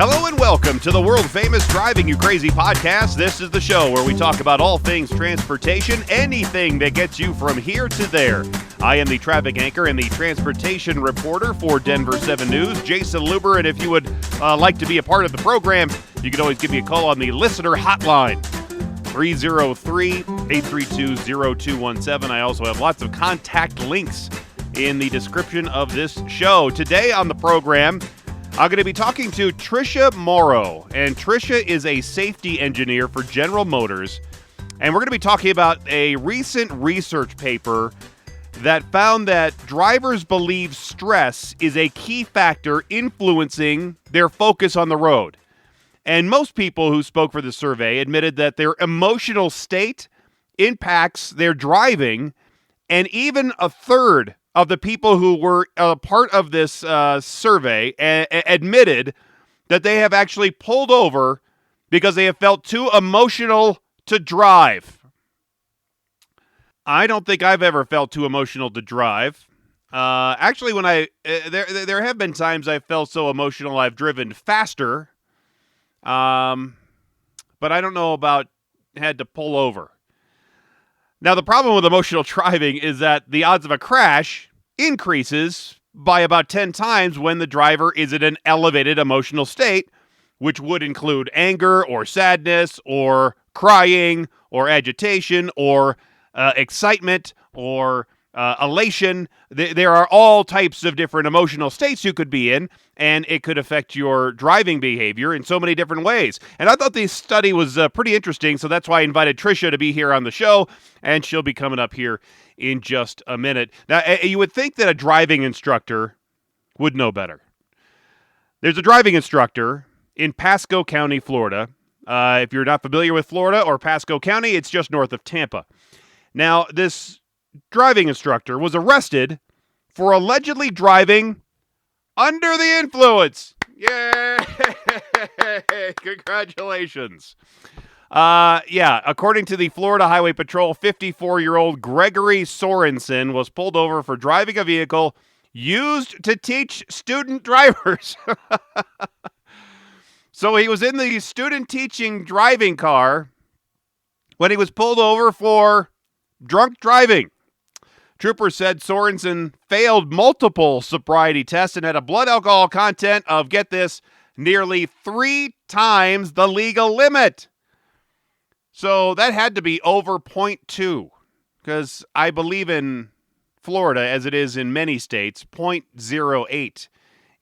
Hello and welcome to the world-famous Driving You Crazy podcast. This is the show where we talk about all things transportation, anything that gets you from here to there. I am the traffic anchor and the transportation reporter for Denver 7 News, Jason Luber, and if you would like to be a part of the program, you can always give me a call on the listener hotline, 303-832-0217. I also have lots of contact links in the description of this show. Today on the program, I'm going to be talking to Tricia Morrow, and Tricia is a safety engineer for General Motors, and we're going to be talking about a recent research paper that found that drivers believe stress is a key factor influencing their focus on the road. And most people who spoke for the survey admitted that their emotional state impacts their driving, and even a third of the people who were part of this survey admitted that they have actually pulled over because they have felt too emotional to drive. I don't think I've ever felt too emotional to drive. Actually, when there have been times I felt so emotional I've driven faster, but I don't know about had to pull over. Now, the problem with emotional driving is that the odds of a crash increases by about 10 times when the driver is in an elevated emotional state, which would include anger or sadness or crying or agitation or excitement or elation. There are all types of different emotional states you could be in, and it could affect your driving behavior in so many different ways. And I thought this study was pretty interesting, so that's why I invited Tricia to be here on the show, and she'll be coming up here in just a minute. Now, you would think that a driving instructor would know better. There's a driving instructor in Pasco County, Florida. If you're not familiar with Florida or Pasco County, it's just north of Tampa. Now, this driving instructor was arrested for allegedly driving under the influence. Yay! Congratulations. According to the Florida Highway Patrol, 54-year-old Gregory Sorensen was pulled over for driving a vehicle used to teach student drivers. So he was in the student teaching driving car when he was pulled over for drunk driving. Troopers said Sorensen failed multiple sobriety tests and had a blood alcohol content of, get this, nearly 3 times the legal limit. So that had to be over 0.2, because I believe in Florida, as it is in many states, 0.08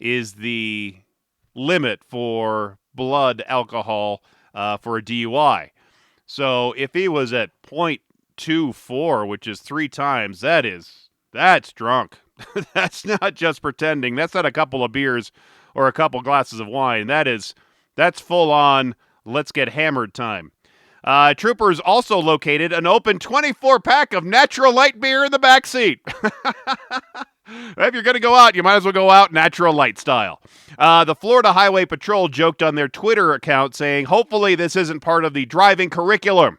is the limit for blood alcohol for a DUI. So if he was at 0.24, which is 3 times, that's drunk. That's not just pretending. That's not a couple of beers or a couple glasses of wine. That's full on, let's get hammered time. Troopers also located an open 24-pack of Natural Light beer in the backseat. If you're going to go out, you might as well go out Natural Light style. The Florida Highway Patrol joked on their Twitter account saying, hopefully this isn't part of the driving curriculum.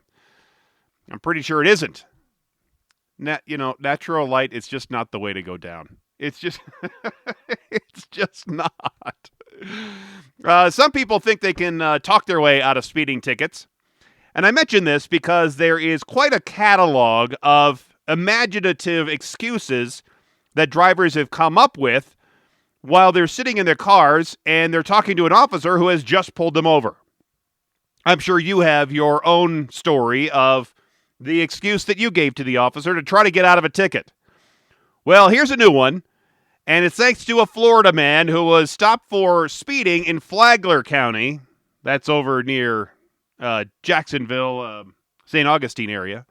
I'm pretty sure it isn't. Natural Light, it's just not the way to go down. It's just, it's just not. Some people think they can talk their way out of speeding tickets. And I mention this because there is quite a catalog of imaginative excuses that drivers have come up with while they're sitting in their cars and they're talking to an officer who has just pulled them over. I'm sure you have your own story of the excuse that you gave to the officer to try to get out of a ticket. Well, here's a new one, and it's thanks to a Florida man who was stopped for speeding in Flagler County. That's over near Jacksonville, St. Augustine area.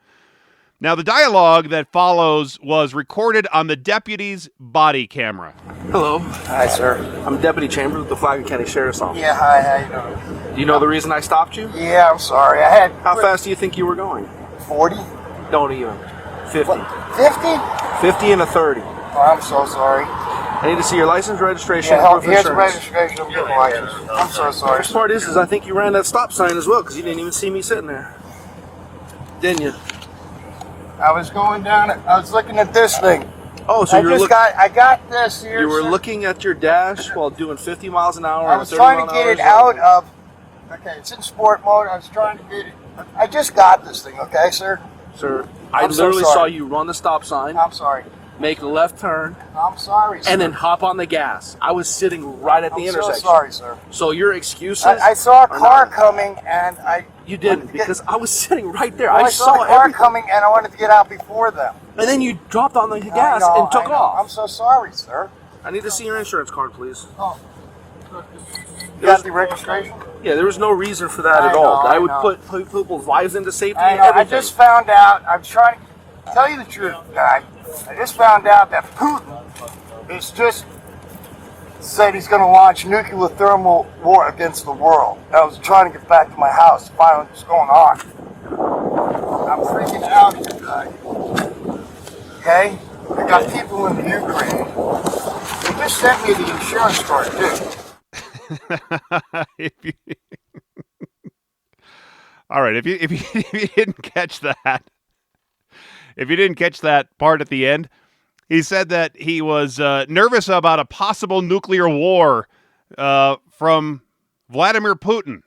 Now, the dialogue that follows was recorded on the deputy's body camera. Hello. Hi, sir. I'm Deputy Chambers with the Flagler County Sheriff's Office. Yeah, hi, how you doing? Do you know the reason I stopped you? Yeah, I'm sorry. How fast do you think you were going? 40? Don't even. 50. What, 50? 50 and a 30. Oh, I'm so sorry. I need to see your license, registration, Yeah, and proof of here's the insurance. registration of your license. I'm so sorry. First part is I think you ran that stop sign as well, because you didn't even see me sitting there. Didn't you? I was going down, I was looking at this thing. Oh, so I got this here. you were sir. looking at your dash while doing 50 miles an hour. I and was 30 trying mile to an get hour it out of. Okay, it's in sport mode. I was trying to get it. I just got this thing. Okay, sir. Sir, I I'm so literally sorry. saw you run the stop sign, I'm sorry. make a left turn, I'm sorry, sir. and then hop on the gas. I was sitting right at the I'm intersection. so sorry, sir. So your excuses? I saw a are car not- coming, and I. You didn't, because I was sitting right there. Well, I saw the car everything. coming, and I wanted to get out before them. And then you dropped on the gas I know, and took I know. off. I'm so sorry, sir. I need to see your insurance card, please. Oh. You got the registration? Yeah, there was no reason for that I at all. know, I I would know. put people's lives into safety I and know. I everything. just found out. I'm trying to tell you the truth, guy. I just found out that Putin is just said he's going to launch nuclear thermal war against the world. I was trying to get back to my house to find what's going on. I'm freaking out here, guy. Okay? I got people in the Ukraine. They just sent me the insurance card, too. All right, if you didn't catch that, if you didn't catch that part at the end, he said that he was nervous about a possible nuclear war from Vladimir Putin,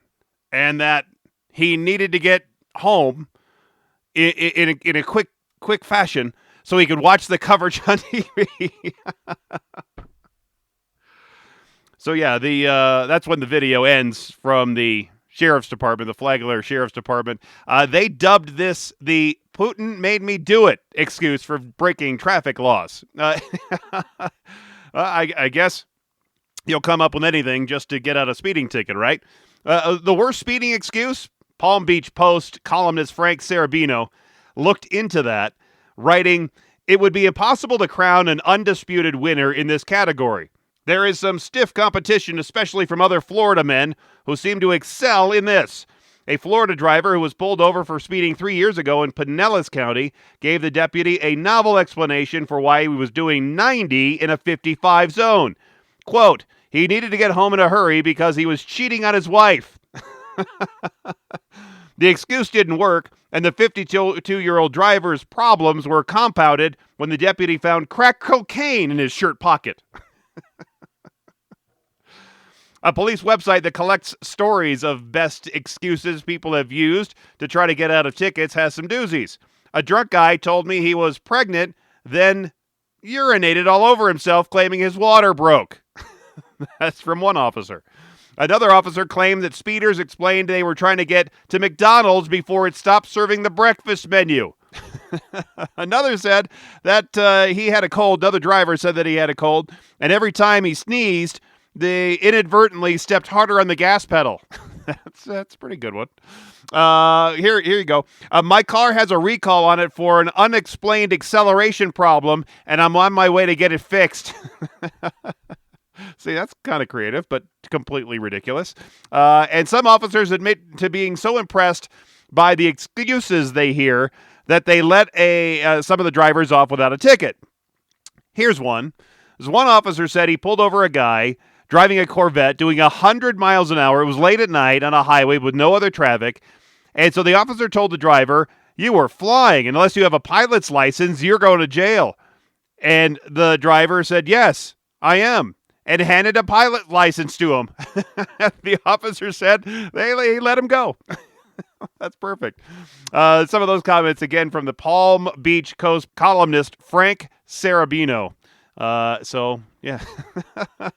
and that he needed to get home in a quick fashion so he could watch the coverage on TV. So yeah, that's when the video ends from the Sheriff's Department, the Flagler Sheriff's Department. They dubbed this the "Putin made me do it" excuse for breaking traffic laws. I guess you'll come up with anything just to get out a speeding ticket, right? The worst speeding excuse? Palm Beach Post columnist Frank Sarabino looked into that, writing, "It would be impossible to crown an undisputed winner in this category. There is some stiff competition, especially from other Florida men who seem to excel in this." A Florida driver who was pulled over for speeding 3 years ago in Pinellas County gave the deputy a novel explanation for why he was doing 90 in a 55 zone. Quote, "He needed to get home in a hurry because he was cheating on his wife." The excuse didn't work, and the 52-year-old driver's problems were compounded when the deputy found crack cocaine in his shirt pocket. A police website that collects stories of best excuses people have used to try to get out of tickets has some doozies. A drunk guy told me he was pregnant, then urinated all over himself, claiming his water broke. That's from one officer. Another officer claimed that speeders explained they were trying to get to McDonald's before it stopped serving the breakfast menu. Another said that he had a cold. Another driver said that he had a cold, and every time he sneezed, they inadvertently stepped harder on the gas pedal. That's a pretty good one. Here you go. My car has a recall on it for an unexplained acceleration problem, and I'm on my way to get it fixed. See, that's kind of creative, but completely ridiculous. And some officers admit to being so impressed by the excuses they hear that they let some of the drivers off without a ticket. Here's one. This one officer said he pulled over a guy driving a Corvette doing 100 miles an hour. It was late at night on a highway with no other traffic. And so the officer told the driver, "You were flying. Unless you have a pilot's license, you're going to jail." And the driver said, "Yes, I am," and handed a pilot license to him. The officer said they let him go. That's perfect. Some of those comments, again, from the Palm Beach Coast columnist Frank Sarabino. So, yeah,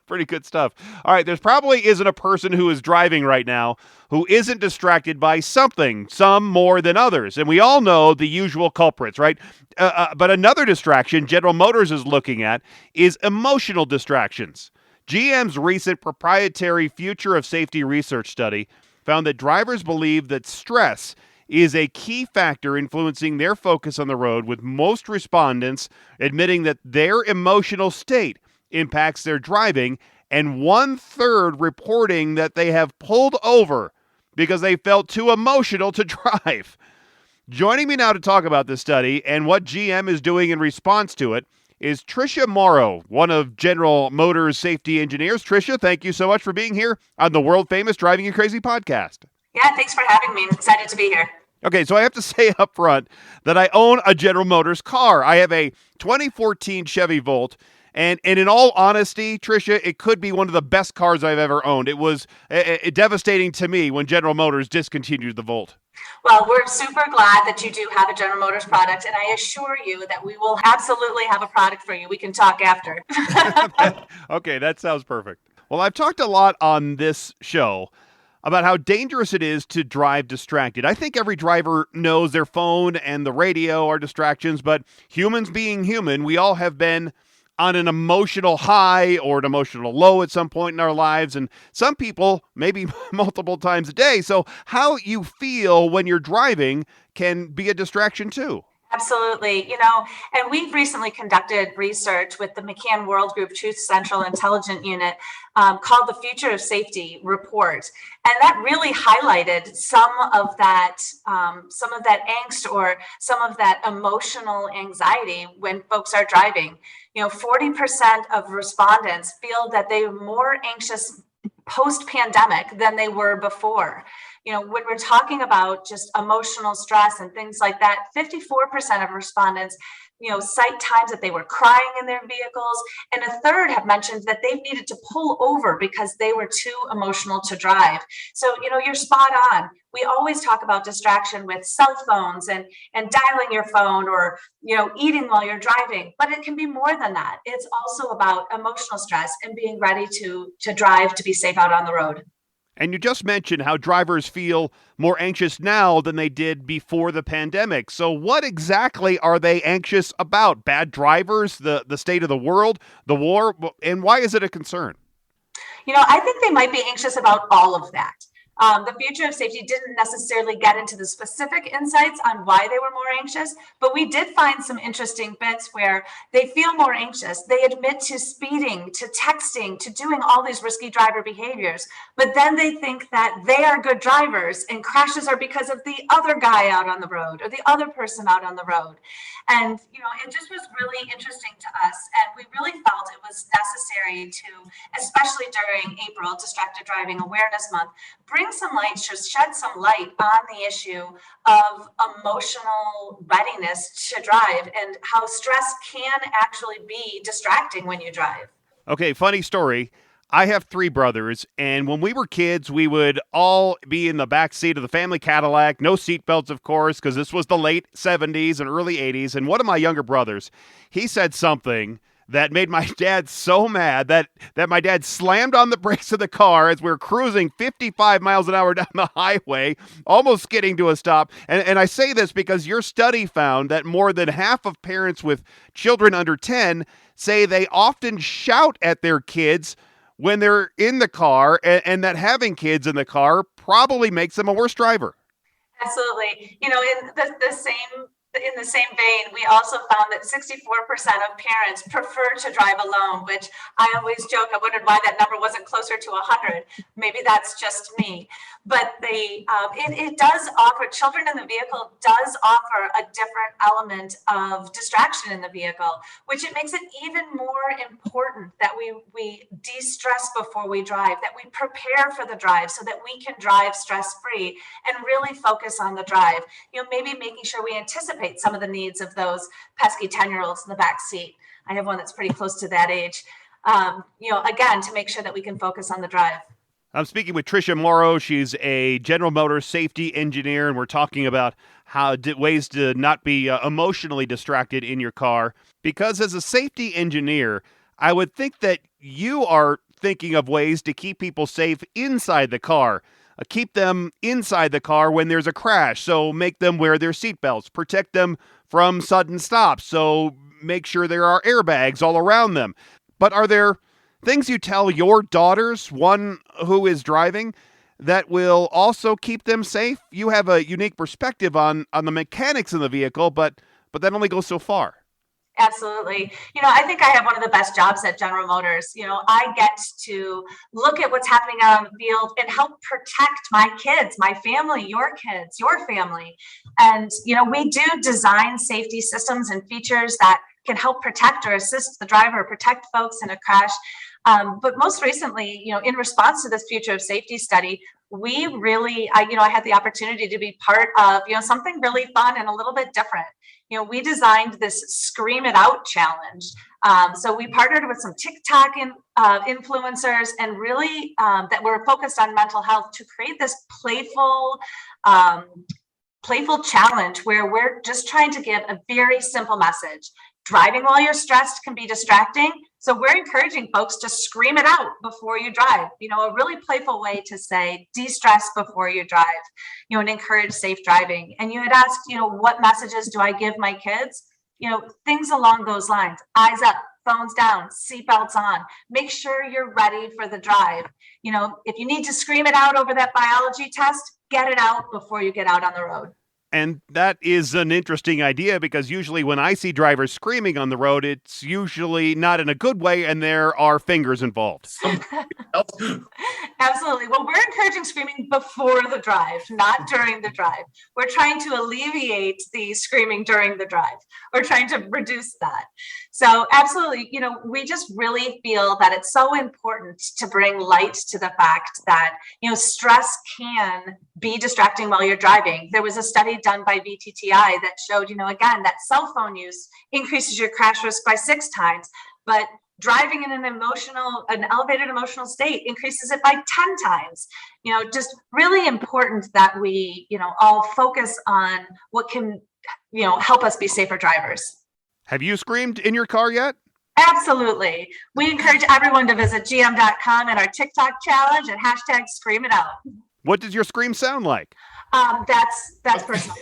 pretty good stuff. All right, there's probably isn't a person who is driving right now who isn't distracted by something, some more than others. And we all know the usual culprits, right? But another distraction General Motors is looking at is emotional distractions. GM's recent proprietary Future of Safety research study found that drivers believe that stress is a key factor influencing their focus on the road, with most respondents admitting that their emotional state impacts their driving, and 1/3 reporting that they have pulled over because they felt too emotional to drive. Joining me now to talk about this study and what GM is doing in response to it is Tricia Morrow, one of General Motors' safety engineers. Tricia, thank you so much for being here on the world-famous Driving You Crazy podcast. Yeah, thanks for having me. I'm excited to be here. Okay, so I have to say up front that I own a General Motors car. I have a 2014 Chevy Volt. And in all honesty, Tricia, it could be one of the best cars I've ever owned. It was devastating to me when General Motors discontinued the Volt. Well, we're super glad that you do have a General Motors product, and I assure you that we will absolutely have a product for you. We can talk after. Okay, that sounds perfect. Well, I've talked a lot on this show about how dangerous it is to drive distracted. I think every driver knows their phone and the radio are distractions, but humans being human, we all have been on an emotional high or an emotional low at some point in our lives, and some people maybe multiple times a day. So how you feel when you're driving can be a distraction too. Absolutely. And we've recently conducted research with the McCann World Group Truth Central Intelligence Unit called the Future of Safety Report. And that really highlighted some of that angst or some of that emotional anxiety when folks are driving. 40% of respondents feel that they're more anxious post-pandemic than they were before. When we're talking about just emotional stress and things like that, 54% of respondents, cite times that they were crying in their vehicles. And a third have mentioned that they've needed to pull over because they were too emotional to drive. So, you're spot on. We always talk about distraction with cell phones and dialing your phone or, eating while you're driving, but it can be more than that. It's also about emotional stress and being ready to drive to be safe out on the road. And you just mentioned how drivers feel more anxious now than they did before the pandemic. So what exactly are they anxious about? Bad drivers, the state of the world, the war, and why is it a concern? I think they might be anxious about all of that. The Future of Safety didn't necessarily get into the specific insights on why they were more anxious, but we did find some interesting bits where they feel more anxious. They admit to speeding, to texting, to doing all these risky driver behaviors, but then they think that they are good drivers and crashes are because of the other guy out on the road or the other person out on the road. And, it just was really interesting to us. And we really felt it was necessary to, especially during April, Distracted Driving Awareness Month, bring some light, shed some light on the issue of emotional readiness to drive and how stress can actually be distracting when you drive. Okay, funny story. I have three brothers, and when we were kids, we would all be in the back seat of the family Cadillac, no seatbelts, of course, because this was the late 70s and early 80s. And one of my younger brothers, he said something that made my dad so mad that my dad slammed on the brakes of the car as we were cruising 55 miles an hour down the highway, almost skidding to a stop. And I say this because your study found that more than half of parents with children under 10 say they often shout at their kids when they're in the car, and that having kids in the car probably makes them a worse driver. Absolutely. In the same vein, we also found that 64% of parents prefer to drive alone, which I always joke, I wondered why that number wasn't closer to 100. Maybe that's just me. But it does offer, children in the vehicle does offer a different element of distraction in the vehicle, which it makes it even more important that we de-stress before we drive, that we prepare for the drive so that we can drive stress-free and really focus on the drive. Maybe making sure we anticipate some of the needs of those pesky 10-year-olds in the back seat. I have one that's pretty close to that age. Again, to make sure that we can focus on the drive. I'm speaking with Tricia Morrow. She's a General Motors safety engineer, and we're talking about ways to not be emotionally distracted in your car. Because as a safety engineer, I would think that you are thinking of ways to keep people safe inside the car. Keep them inside the car when there's a crash, so make them wear their seatbelts. Protect them from sudden stops, so make sure there are airbags all around them. But are there things you tell your daughters, one who is driving, that will also keep them safe? You have a unique perspective on the mechanics of the vehicle, but that only goes so far. Absolutely. I think I have one of the best jobs at General Motors. I get to look at what's happening out on the field and help protect my kids, my family, your kids, your family. And, we do design safety systems and features that can help protect or assist the driver, protect folks in a crash. But most recently, in response to this Future of Safety study, we really, I had the opportunity to be part of, something really fun and a little bit different. We designed this Scream It Out challenge. So we partnered with some TikTok influencers and really that were focused on mental health to create this playful challenge where we're just trying to give a very simple message. Driving while you're stressed can be distracting. So we're encouraging folks to scream it out before you drive, a really playful way to say, de-stress before you drive, and encourage safe driving. And you had asked, what messages do I give my kids? Things along those lines. Eyes up, phones down, seatbelts on. Make sure you're ready for the drive. If you need to scream it out over that biology test, get it out before you get out on the road. And that is an interesting idea because usually when I see drivers screaming on the road, it's usually not in a good way and there are fingers involved. Absolutely. Well, we're encouraging screaming before the drive, not during the drive. We're trying to alleviate the screaming during the drive. We're trying to reduce that. So absolutely, we just really feel that it's so important to bring light to the fact that, stress can be distracting while you're driving. There was a study done by VTTI that showed, again, that cell phone use increases your crash risk by 6 times, but driving in an elevated emotional state increases it by 10 times. Just really important that we, all focus on what can, help us be safer drivers. Have you screamed in your car yet? Absolutely. We encourage everyone to visit gm.com and our TikTok challenge and hashtag scream it out. What does your scream sound like? That's personal.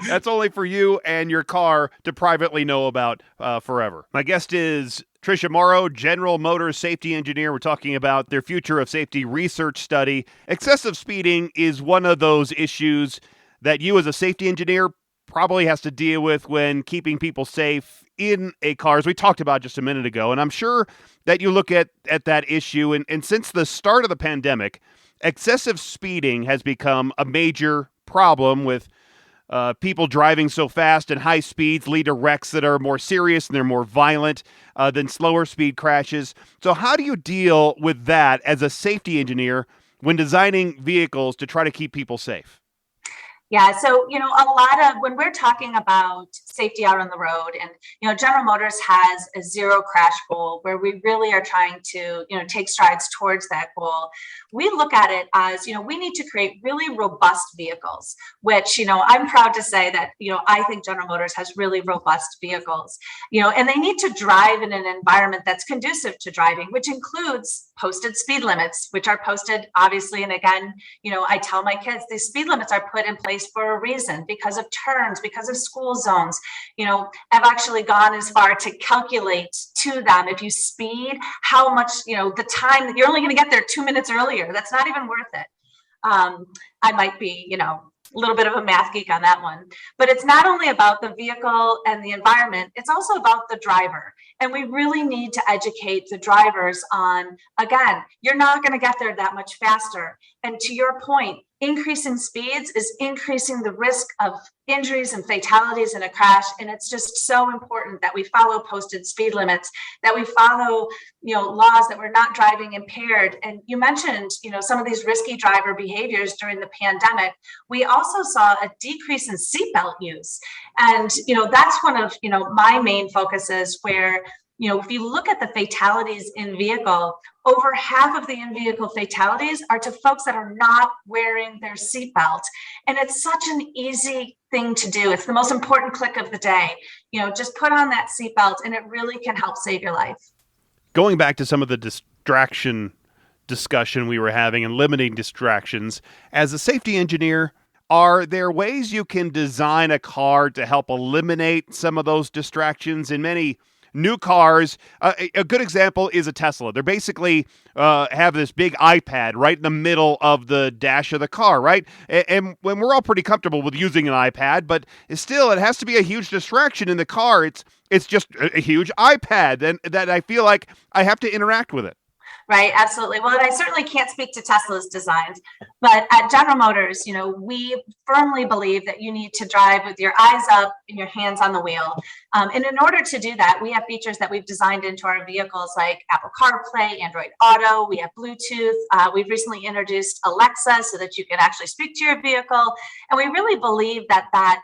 That's only for you and your car to privately know about forever. My guest is Tricia Morrow, General Motors safety engineer. We're talking about their future of safety research study. Excessive speeding is one of those issues that you as a safety engineer probably has to deal with when keeping people safe in a car, as we talked about just a minute ago. And I'm sure that you look at that issue. And since the start of the pandemic, excessive speeding has become a major problem with people driving so fast, and high speeds lead to wrecks that are more serious and they're more violent than slower speed crashes. So how do you deal with that as a safety engineer when designing vehicles to try to keep people safe? Yeah, so, a lot of when we're talking about safety out on the road, and, General Motors has a zero crash goal where we really are trying to, take strides towards that goal. We look at it as, we need to create really robust vehicles, which, I'm proud to say that, I think General Motors has really robust vehicles, and they need to drive in an environment that's conducive to driving, which includes posted speed limits, which are posted, obviously. And again, I tell my kids, these speed limits are put in place for a reason, because of turns, because of school zones. I've actually gone as far to calculate to them, if you speed, how much, the time that you're only going to get there 2 minutes earlier. That's not even worth it. I might be, a little bit of a math geek on that one, but it's not only about the vehicle and the environment, it's also about the driver. And we really need to educate the drivers on, again, you're not going to get there that much faster. And to your point, increasing speeds is increasing the risk of injuries and fatalities in a crash. And it's just so important that we follow posted speed limits, that we follow, laws, that we're not driving impaired. And you mentioned, some of these risky driver behaviors during the pandemic. We also saw a decrease in seatbelt use. And, that's one of, my main focuses where, if you look at the fatalities in vehicle, over half of the in-vehicle fatalities are to folks that are not wearing their seatbelt. And it's such an easy thing to do. It's the most important click of the day. Just put on that seatbelt and it really can help save your life. Going back to some of the distraction discussion we were having and limiting distractions, as a safety engineer, are there ways you can design a car to help eliminate some of those distractions? In many new cars, a good example is a Tesla. They're basically have this big iPad right in the middle of the dash of the car, right? And when we're all pretty comfortable with using an iPad, but still, it has to be a huge distraction in the car. It's just a huge iPad, and that I feel like I have to interact with it. Right, absolutely. Well, and I certainly can't speak to Tesla's designs, but at General Motors, we firmly believe that you need to drive with your eyes up and your hands on the wheel. And in order to do that, we have features that we've designed into our vehicles like Apple CarPlay, Android Auto, we have Bluetooth. We've recently introduced Alexa so that you can actually speak to your vehicle. And we really believe that that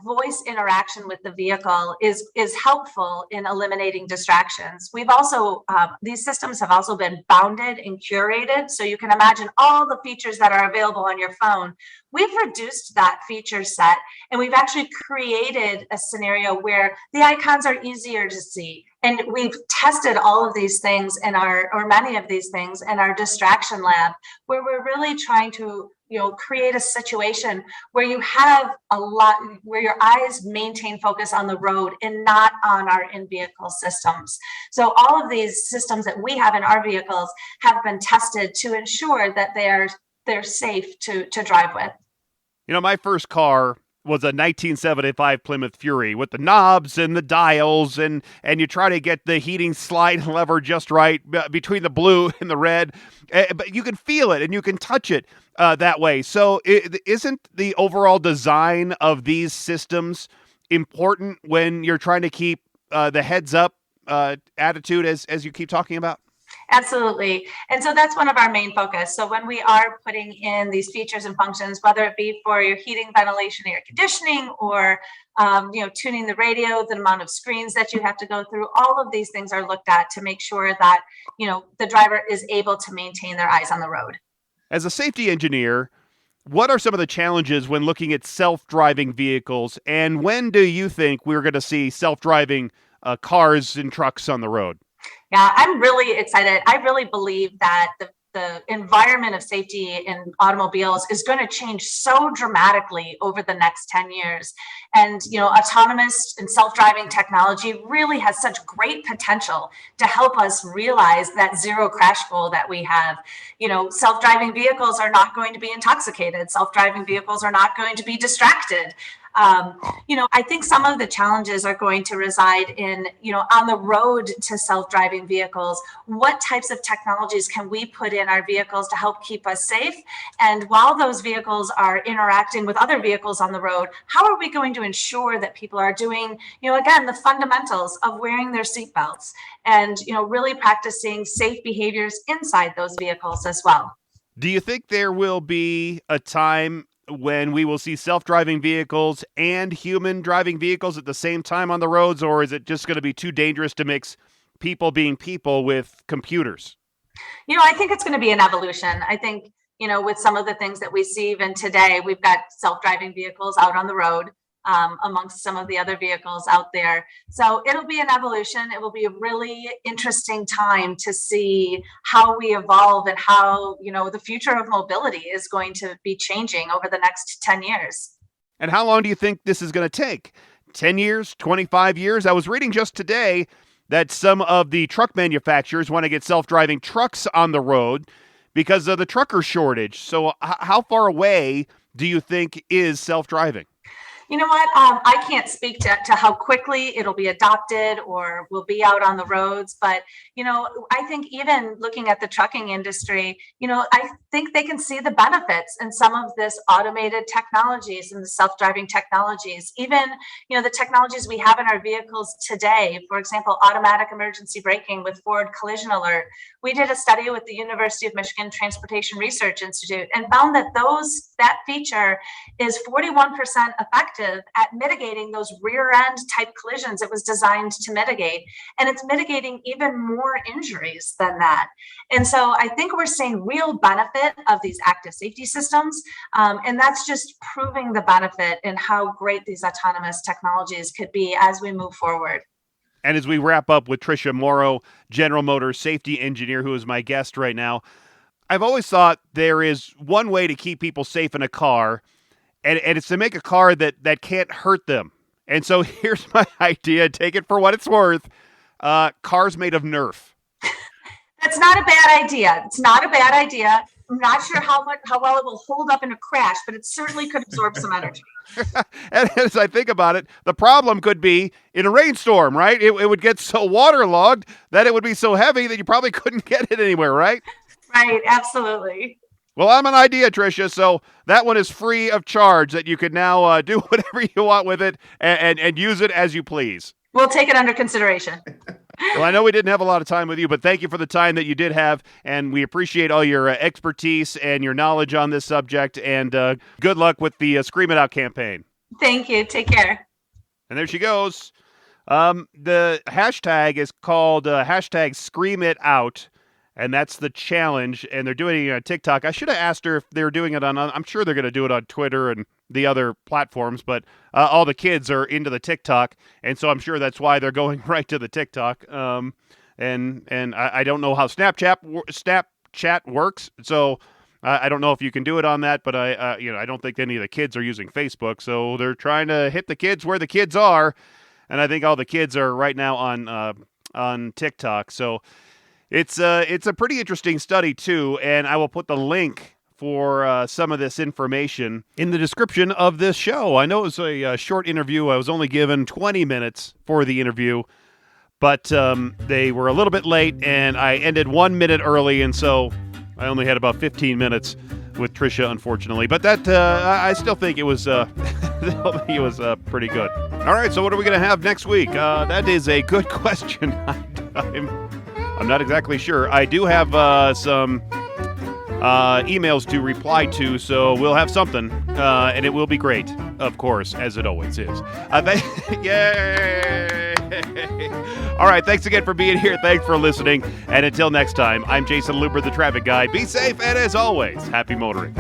voice interaction with the vehicle is helpful in eliminating distractions. We've also, these systems have also been bounded and curated. So you can imagine all the features that are available on your phone. We've reduced that feature set, and we've actually created a scenario where the icons are easier to see. And we've tested all of these things or many of these things in our distraction lab, where we're really trying to create a situation where you have where your eyes maintain focus on the road and not on our in-vehicle systems. So all of these systems that we have in our vehicles have been tested to ensure that they're safe to drive with. My first car was a 1975 Plymouth Fury with the knobs and the dials, and you try to get the heating slide lever just right between the blue and the red, but you can feel it and you can touch it that way. So isn't the overall design of these systems important when you're trying to keep the heads up attitude as you keep talking about? Absolutely. And so that's one of our main focus. So when we are putting in these features and functions, whether it be for your heating, ventilation, air conditioning, or tuning the radio, the amount of screens that you have to go through, all of these things are looked at to make sure that the driver is able to maintain their eyes on the road. As a safety engineer, what are some of the challenges when looking at self-driving vehicles, and when do you think we're going to see self-driving cars and trucks on the road? Yeah, I'm really excited. I really believe that the environment of safety in automobiles is going to change so dramatically over the next 10 years. And, autonomous and self-driving technology really has such great potential to help us realize that zero crash goal that we have. Self-driving vehicles are not going to be intoxicated. Self-driving vehicles are not going to be distracted. I think some of the challenges are going to reside in, on the road to self-driving vehicles. What types of technologies can we put in our vehicles to help keep us safe? And while those vehicles are interacting with other vehicles on the road, how are we going to ensure that people are doing, again, the fundamentals of wearing their seatbelts and, really practicing safe behaviors inside those vehicles as well? Do you think there will be a time when we will see self-driving vehicles and human driving vehicles at the same time on the roads, or is it just going to be too dangerous to mix people being people with computers? I think it's going to be an evolution. I think, with some of the things that we see even today, we've got self-driving vehicles out on the road amongst some of the other vehicles out there. So it'll be an evolution. It will be a really interesting time to see how we evolve and how, the future of mobility is going to be changing over the next 10 years. And how long do you think this is going to take? 10 years, 25 years? I was reading just today that some of the truck manufacturers want to get self-driving trucks on the road because of the trucker shortage. So how far away do you think is self-driving? You know what? I can't speak to how quickly it'll be adopted or will be out on the roads. But, I think even looking at the trucking industry, I think they can see the benefits in some of this automated technologies and the self-driving technologies. Even, the technologies we have in our vehicles today, for example, automatic emergency braking with forward collision alert. We did a study with the University of Michigan Transportation Research Institute and found that that feature is 41% effective at mitigating those rear end type collisions it was designed to mitigate. And it's mitigating even more injuries than that. And so I think we're seeing real benefit of these active safety systems. And that's just proving the benefit and how great these autonomous technologies could be as we move forward. And as we wrap up with Tricia Morrow, General Motors safety engineer, who is my guest right now, I've always thought there is one way to keep people safe in a car, and it's to make a car that can't hurt them. And so here's my idea. Take it for what it's worth. Cars made of Nerf. That's not a bad idea. It's not a bad idea. I'm not sure how well it will hold up in a crash, but it certainly could absorb some energy. And as I think about it, the problem could be in a rainstorm, right? It would get so waterlogged that it would be so heavy that you probably couldn't get it anywhere, right? Right, absolutely. Well, I'm an idea, Tricia, so that one is free of charge that you could now do whatever you want with it and use it as you please. We'll take it under consideration. Well, I know we didn't have a lot of time with you, but thank you for the time that you did have, and we appreciate all your expertise and your knowledge on this subject, and good luck with the Scream It Out campaign. Thank you. Take care. And there she goes. The hashtag is called hashtag Scream It Out, and that's the challenge, and they're doing it on TikTok. I should have asked her if they were doing it on, I'm sure they're going to do it on Twitter and the other platforms, but all the kids are into the TikTok, and so I'm sure that's why they're going right to the TikTok. And I don't know how Snapchat works, so I don't know if you can do it on that, but I don't think any of the kids are using Facebook, so they're trying to hit the kids where the kids are, and I think all the kids are right now on TikTok. So it's a pretty interesting study too, and I will put the link for some of this information in the description of this show. I know it was a short interview. I was only given 20 minutes for the interview, but they were a little bit late, and I ended 1 minute early, and so I only had about 15 minutes with Tricia, unfortunately. But that I still think it was pretty good. All right, so what are we going to have next week? That is a good question. I'm not exactly sure. I do have some emails to reply to, so we'll have something, and it will be great, of course, as it always is. Yay! All right, thanks again for being here. Thanks for listening, and until next time, I'm Jason Luber, the traffic guy. Be safe, and as always, happy motoring.